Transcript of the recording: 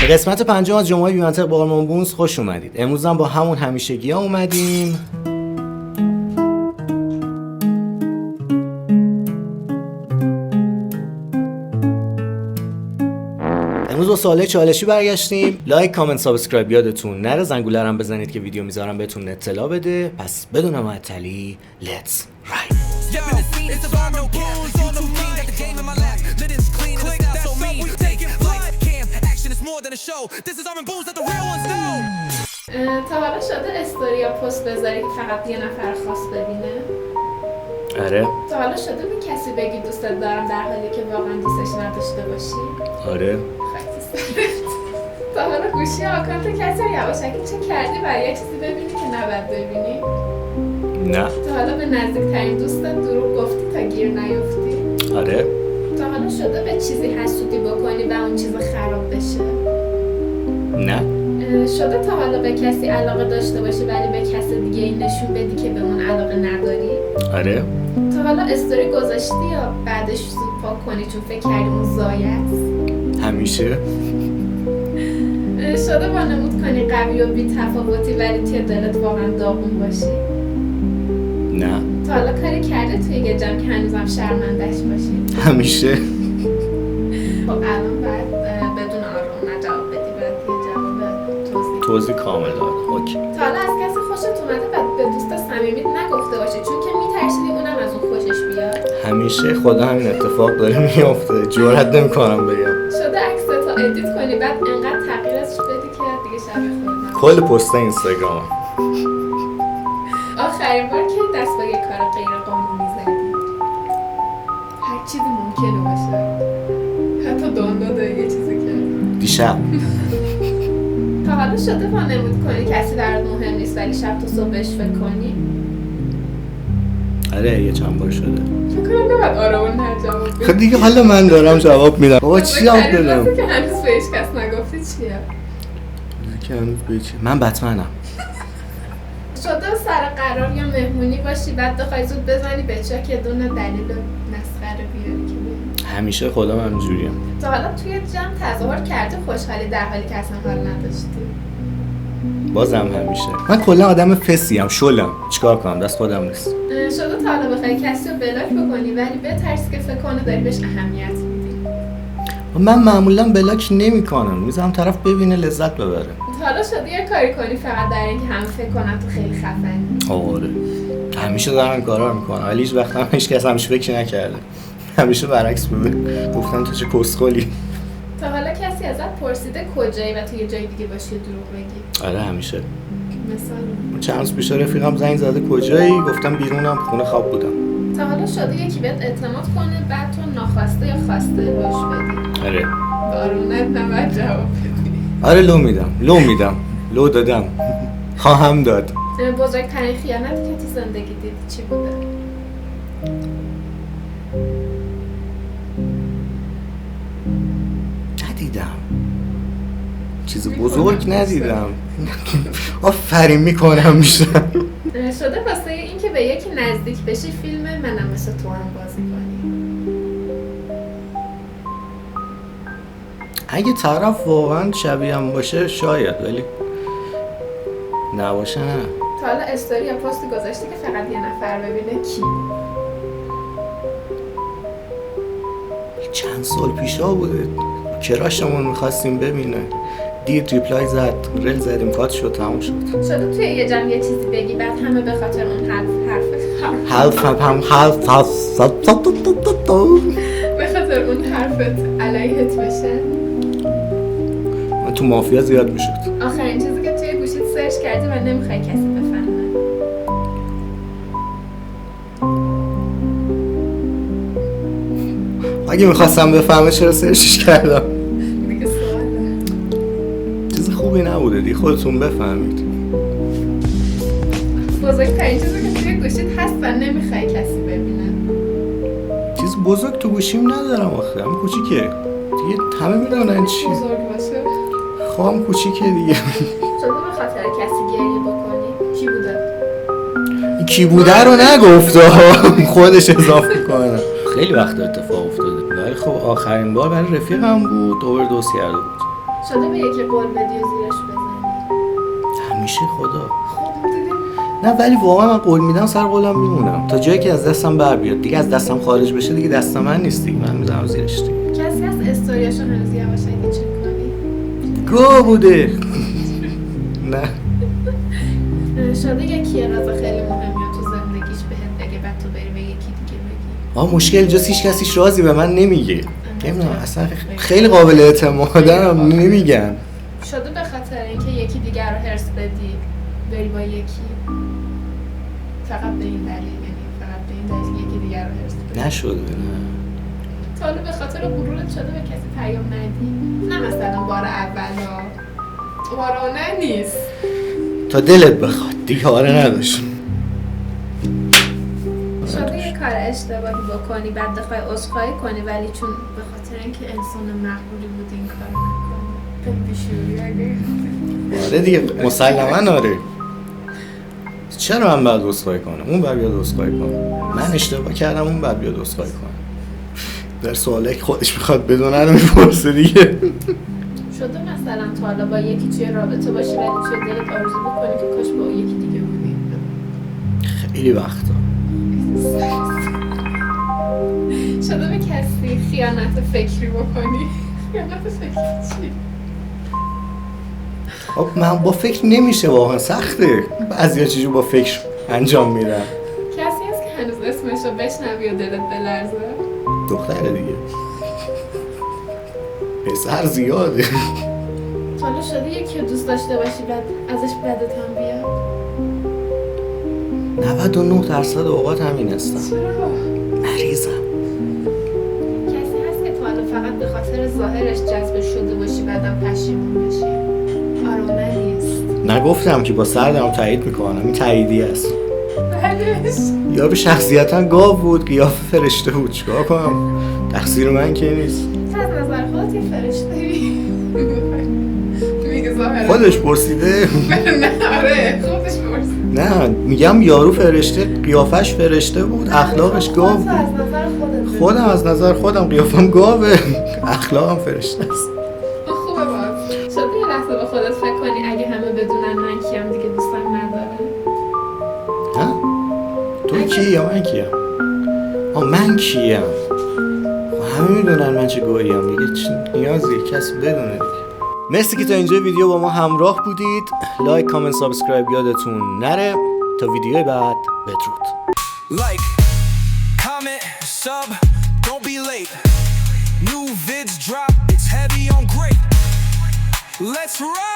به قسمت پنجم از جمعه بی‌منطق با آرمان بونز خوش اومدید. امروز هم با همون همیشگی‌ها اومدیم. امروز با سوال چالشی برگشتیم. لایک، کامنت، سابسکرایب یادتون نره. زنگوله هم بزنید که ویدیو میذارم بهتون اطلاع بده. پس بدون معطلی let's ride. تا حالا شده استوری یا پست بذاری که فقط یه نفر خاص ببینه؟ آره. تا حالا شده به کسی بگی دوستت دارم در حالی که واقعا دوستش نداشته باشی؟ آره. تا حالا گوشی آکانت کسی رو یواشکی چه کردی برای یه چیزی ببینی که نباید ببینی؟ نه. تا حالا به نزدیکترین دوستت دروغ گفتی تا گیر نیفتی؟ آره. تا حالا شده به چیزی حسودی بکنی و اون چیز خراب بشه؟ نه. شده تا حالا به کسی علاقه داشته باشی ولی به کسی دیگه این نشون بدی که به اون علاقه نداری؟ آره. تا حالا استوری گذاشتی یا بعدش زود پاک کنی چون فکر کردی اون ضایع است؟ همیشه. شده وانمود کنی قوی و بی تفاوتی ولی توی دلت واقعا داغون باشی؟ نه. تا حالا کاری کرده توی یه جمع که هنوزم شرمندش باشی؟ همیشه. خب الان باید بدون آروم نه جواب بدی، باید یه جواب توضیح کامل داره. اوکی. تا حالا از کسی خوشت اومده بعد به دوست صمیمیت نگفته باشی چون که میترسیدی اونم از اون خوشش بیاد؟ همیشه خدا همین اتفاق داره میفته. جرئت نمی‌کنم بگم. شده عکستو ادیت کنی بعد انقدر تغییرش بدی که دیگه شبیه خودت کل پست اینستاگرام. آخرین بار که دست به یه کار غیر قانونی زدی؟ هر چیزی ممکنه باشه، حتی دانلود یه چیزی که دیشب. تا حالا شده وانمود کنی کسی برات مهم نیست ولی شب تا صبح بهش فکر کنی؟ آره یه چند بار شده. فکر کنم نباید آرامون هر جواب بدی. خب دیگه حالا من دارم جواب میدم. بابا چی جواب بدم؟ که هنوز به هیچ کس نگفتی چیه؟ که هنوز به چی؟ من بتمنم. شده سر قرار یا مهمونی باشی بعد بخوای زود بزنی به چا که دونه دلیل مسخره بیاری که بگی؟ همیشه خودم همینجوریم. تا حالا توی جمع تظاهر کردی خوشحالی در حالی که اصلا حال نداشتی؟ بازم همیشه. من کلا آدم فسیم، شلم. چیکار کنم؟ دست خودم نیست. شده تا حالا بخوای کسی رو بلاک بکنی ولی بترسی که فکر کنه داری بهش اهمیت میدی؟ من معمولا بلاک نمی‌کنم. میذارم طرف ببینه لذت ببره. تا حالا شده یه کاری کنی فقط در اینکه همه فکر کنن تو خیلی خفنی؟ آره. همیشه دارم این کارا رو میکنم ولی هیچ وقت هم هیچ کس همش فکر نکرده. همیشه برعکس بوده. گفتن تو چه کسخلی. تا حالا کسی ازت پرسیده کجایی و تو یه جای دیگه باشی دروغ بگی؟ آره همیشه. مثلا چند روز پیش رفیقم زنگ زده کجایی؟ گفتم بیرونم، خونه خواب بودم. تا حالا شده یکی بهت اعتماد کنه بعد تو ناخواسته یا خواسته روش بدی؟ آره. بارونت نباید جواب بدی. آره لو میدم. لو دادم. خواهم داد. بزرگترین خیانتی که تو زندگی دیدی چی بوده؟ ندیدم. چیز بزرگ ندیدم. آفرین میکنم میشه. شده واسه این که به یکی نزدیک بشی فیلم منم مثل تو هم بازی کنی؟ اگه طرف واقعا شبیه هم باشه شاید، ولی نباشه نه. تا حالا استوری یا پستی گذاشتی که فقط یه نفر ببینه کی؟ چند سال پیشا بوده. کراشمون میخواستیم ببینه. دید ریپلای زد، رل زدیم، کات شد، تموم شد. شده توی یه جمع یه چیزی بگی بعد همه به خاطر اون به خاطر اون حرفت علیهت بشه؟ من تو مافیا زیاد میشد. آخرین چیزی که توی گوشیت سرچ کردی و نمیخوای کسی بفهمه؟ اگه میخواستم بفهمه چرا سرچش کردم؟ دیگه سواله. چیز خوبی نبوده دیگه، خودتون بفهمید. بزرگترین چیزی که توی گوشیت هست و نمیخوای کسی ببینه؟ چیز بزرگ تو گوشیم ندارم آخه، هم کوچیکه دیگه، همه میدونن چی. بزرگ باشه؟ خواهم کوچیکه دیگه. شده به خاطر کسی گریه بکنی؟ کی بوده؟ کی بوده رو نگفت، خودش اضافه کنه. خیلی وقت اتفاق افتاده ولی خب آخرین بار برای رفیقم بود، اووردوز کرده بود. شده به یکی قول بدی و زیرش بزنی؟ همیشه خدا. خب دیدیم. نه ولی واقعا من قول میدم سر قولم میمونم تا جایی که از دستم بر بیاد. دیگه از دستم خارج بشه دیگه دست من نیست دیگه. من میذارم زیرش دیگه. کسی از استوریاشو هنوز یواشکی چک کنی؟ گو بوده. نه شده یکی راز خیلی مهمی تو زندگیش بهت بگه بعد تو بری به یکی دیگه بگی. مشکل اینجاست هیچ کسیش رازی به من نمیگه. نمیدونم اصلا خیلی قابل اعتمادم نمیگن. شده به خاطر اینکه یکی دیگر رو هرس بدی بری با یکی فقط به این دلیل، یعنی فقط به این دلیل که یکی دیگر رو هرس بدی؟ نشده نه. تا حالا به خاطر غرورت شده به کسی پیام ندی؟ نه مثلا بار اولا بارانه نیست تا دلت بخواد دیگه آره نداشت. شده یه کار اشتباهی بکنی بعد بخوای عذرخواهی کنی ولی چون به خاطر اینکه انسان مغروری بود این کارو نکنی. خیلی بیشوری آره دیگه مسلما آره. چرا من باید عذرخواهی کنم؟ اون باید بیاد عذرخواهی کنه. من اشتباه کردم اون باید بیاد عذرخواهی کنه. در سوالی که خودش میخواد بدونه رو میپرسه دیگه. شده مثلا تا حالا با یکی توی رابطه باشی ولی توی دلت آرزو بکنی که کاش با یکی دیگه بودی؟ خیلی وقتا. شده به کسی خیانت فکری بکنی؟ خیانت فکری چی؟ خب من با فکر نمیشه واقعا سخته. بعضیا چیزو با فکر انجام میدن. کسی هست که هنوز اسمشو بشنوی و دلت بلرزه؟ دختره دیگه. پسر زیاده. حالا شده یکی رو دوست داشته باشی بعد ازش بدت هم بیاد؟ 99% اوقات همین هستم. چرا؟ مریضم. کسی هست که تا حالا فقط به خاطر ظاهرش جذب شده باشی بعدم پشیمون بشی؟ آره نیست. نگفتم که با سر دارم تایید میکنم. این تاییدی است. بعدش یا به شخصیتا گاو بود قیافه فرشته بود. چیکار کنم؟ تقصیر من که نیست. تو از نظر خودت یه فرشته‌ای؟ میگه ظاهرا خودش پرسیده؟ نه آره خودش پرسید. نه میگم یارو فرشته قیافش فرشته بود اخلاقش گاو خودت بود. از نظر خودت خودم از نظر خودم قیافم گاوه اخلاقم فرشته است. خوبه باز. شده یه لحظه به خودت فکر کنی اگه همه بدونن من کیم دیگه دوستم نداره؟ ها؟ تو کی یا من کیم؟ من کیم؟ همه میدونن من چه گوییم دیگه. نیازی کسی بدونه دیگه. مرسی که تا اینجا ویدیو با ما همراه بودید. لایک کامنت سابسکرایب یادتون نره. تا ویدیوی بعد بدرود. Like, comment, sub, don't be late. New vids drop, it's heavy on great. Let's ride!